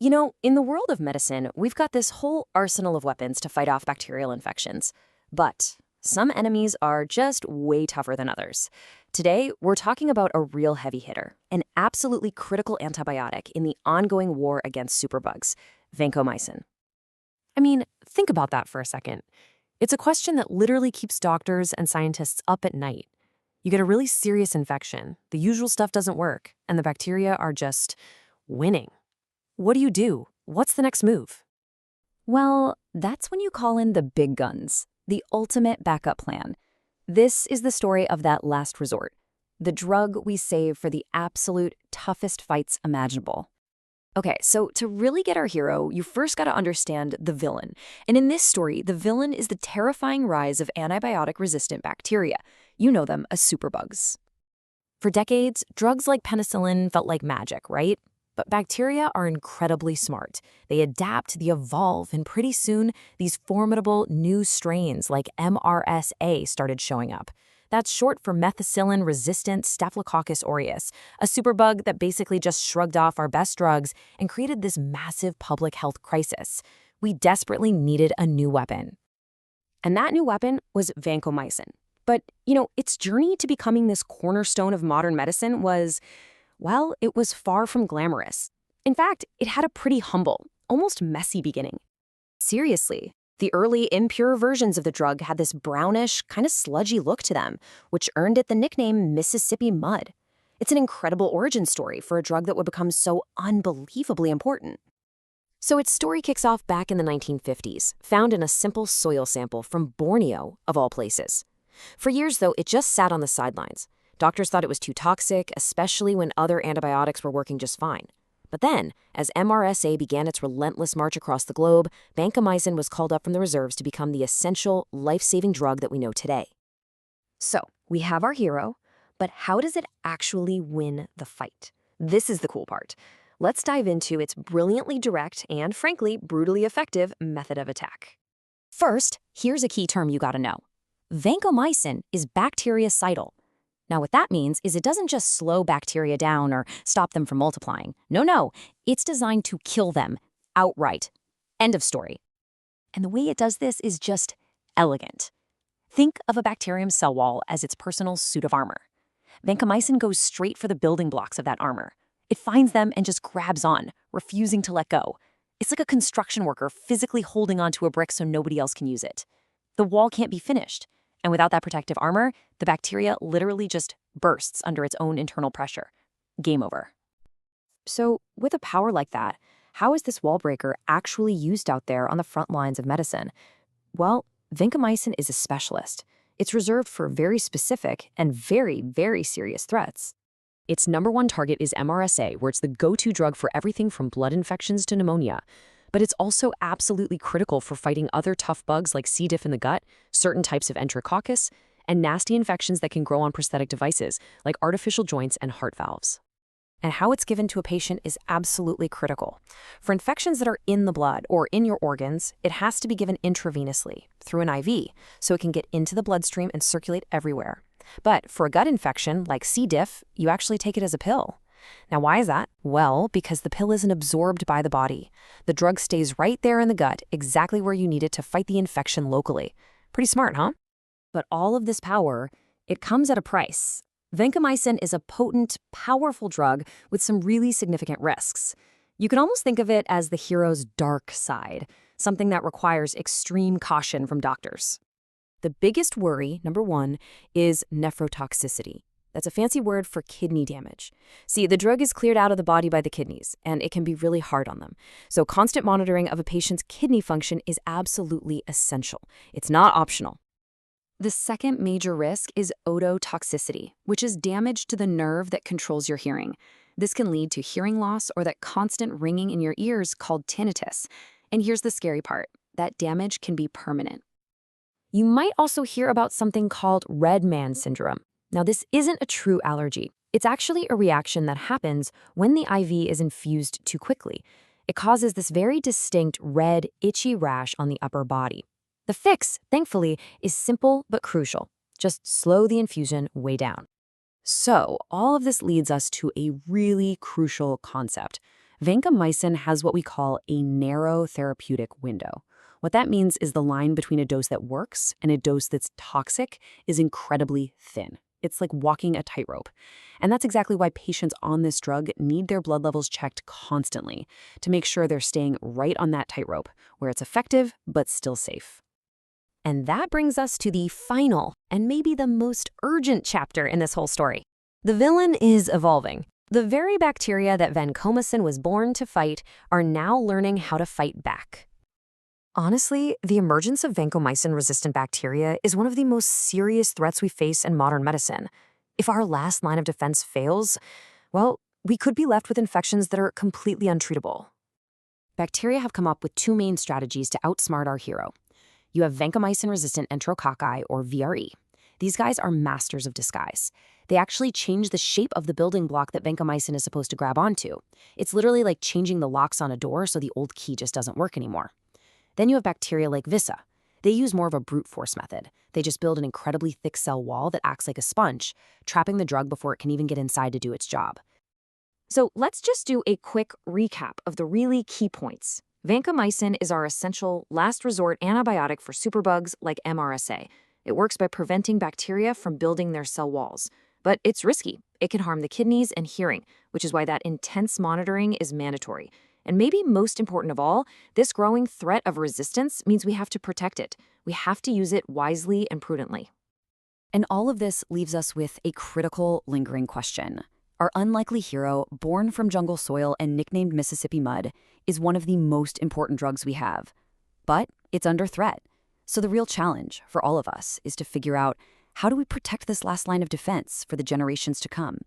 In the world of medicine, we've got this whole arsenal of weapons to fight off bacterial infections. But some enemies are just way tougher than others. Today, we're talking about a real heavy hitter, an absolutely critical antibiotic in the ongoing war against superbugs, vancomycin. I mean, think about that for a second. It's a question that literally keeps doctors and scientists up at night. You get a really serious infection, the usual stuff doesn't work, and the bacteria are just winning. What do you do? What's the next move? Well, that's when you call in the big guns, the ultimate backup plan. This is the story of that last resort, the drug we save for the absolute toughest fights imaginable. Okay, so to really get our hero, you first got to understand the villain. And in this story, the villain is the terrifying rise of antibiotic-resistant bacteria. You know them as superbugs. For decades, drugs like penicillin felt like magic, right? But bacteria are incredibly smart. They adapt, they evolve, and pretty soon, these formidable new strains like MRSA started showing up. That's short for methicillin-resistant Staphylococcus aureus, a superbug that basically just shrugged off our best drugs and created this massive public health crisis. We desperately needed a new weapon. And that new weapon was vancomycin. But, its journey to becoming this cornerstone of modern medicine was, well, it was far from glamorous. In fact, it had a pretty humble, almost messy beginning. Seriously, the early impure versions of the drug had this brownish, kind of sludgy look to them, which earned it the nickname Mississippi Mud. It's an incredible origin story for a drug that would become so unbelievably important. So its story kicks off back in the 1950s, found in a simple soil sample from Borneo, of all places. For years, though, it just sat on the sidelines. Doctors thought it was too toxic, especially when other antibiotics were working just fine. But then, as MRSA began its relentless march across the globe, vancomycin was called up from the reserves to become the essential, life-saving drug that we know today. So, we have our hero, but how does it actually win the fight? This is the cool part. Let's dive into its brilliantly direct and, frankly, brutally effective method of attack. First, here's a key term you gotta know. Vancomycin is bactericidal. Now, what that means is it doesn't just slow bacteria down or stop them from multiplying. No, it's designed to kill them outright. End of story. And the way it does this is just elegant. Think of a bacterium cell wall as its personal suit of armor. Vancomycin goes straight for the building blocks of that armor. It finds them and just grabs on, refusing to let go. It's like a construction worker physically holding onto a brick so nobody else can use it. The wall can't be finished. And without that protective armor, the bacteria literally just bursts under its own internal pressure. Game over. So, with a power like that, how is this wall breaker actually used out there on the front lines of medicine? Well, vancomycin is a specialist. It's reserved for very specific and very, very serious threats. Its number one target is MRSA, where it's the go-to drug for everything from blood infections to pneumonia. But it's also absolutely critical for fighting other tough bugs like C. diff in the gut, certain types of enterococcus, and nasty infections that can grow on prosthetic devices like artificial joints and heart valves. And how it's given to a patient is absolutely critical. For infections that are in the blood or in your organs, it has to be given intravenously through an IV so it can get into the bloodstream and circulate everywhere. But for a gut infection like C. diff, you actually take it as a pill. Now, why is that? Well, because the pill isn't absorbed by the body. The drug stays right there in the gut, exactly where you need it to fight the infection locally. Pretty smart, huh? But all of this power, it comes at a price. Vancomycin is a potent, powerful drug with some really significant risks. You can almost think of it as the hero's dark side, something that requires extreme caution from doctors. The biggest worry, number one, is nephrotoxicity. That's a fancy word for kidney damage. See, the drug is cleared out of the body by the kidneys, and it can be really hard on them. So constant monitoring of a patient's kidney function is absolutely essential. It's not optional. The second major risk is ototoxicity, which is damage to the nerve that controls your hearing. This can lead to hearing loss or that constant ringing in your ears called tinnitus. And here's the scary part. That damage can be permanent. You might also hear about something called red man syndrome. Now, this isn't a true allergy. It's actually a reaction that happens when the IV is infused too quickly. It causes this very distinct red, itchy rash on the upper body. The fix, thankfully, is simple but crucial. Just slow the infusion way down. So, all of this leads us to a really crucial concept. Vancomycin has what we call a narrow therapeutic window. What that means is the line between a dose that works and a dose that's toxic is incredibly thin. It's like walking a tightrope. And that's exactly why patients on this drug need their blood levels checked constantly to make sure they're staying right on that tightrope, where it's effective but still safe. And that brings us to the final and maybe the most urgent chapter in this whole story. The villain is evolving. The very bacteria that vancomycin was born to fight are now learning how to fight back. Honestly, the emergence of vancomycin-resistant bacteria is one of the most serious threats we face in modern medicine. If our last line of defense fails, well, we could be left with infections that are completely untreatable. Bacteria have come up with two main strategies to outsmart our hero. You have vancomycin-resistant enterococci, or VRE. These guys are masters of disguise. They actually change the shape of the building block that vancomycin is supposed to grab onto. It's literally like changing the locks on a door so the old key just doesn't work anymore. Then you have bacteria like Visa. They use more of a brute force method. They just build an incredibly thick cell wall that acts like a sponge, trapping the drug before it can even get inside to do its job. So let's just do a quick recap of the really key points. Vancomycin is our essential last resort antibiotic for superbugs like MRSA. It works by preventing bacteria from building their cell walls. But it's risky. It can harm the kidneys and hearing, which is why that intense monitoring is mandatory. And maybe most important of all, this growing threat of resistance means we have to protect it. We have to use it wisely and prudently. And all of this leaves us with a critical, lingering question. Our unlikely hero, born from jungle soil and nicknamed Mississippi Mud, is one of the most important drugs we have. But it's under threat. So the real challenge for all of us is to figure out, how do we protect this last line of defense for the generations to come?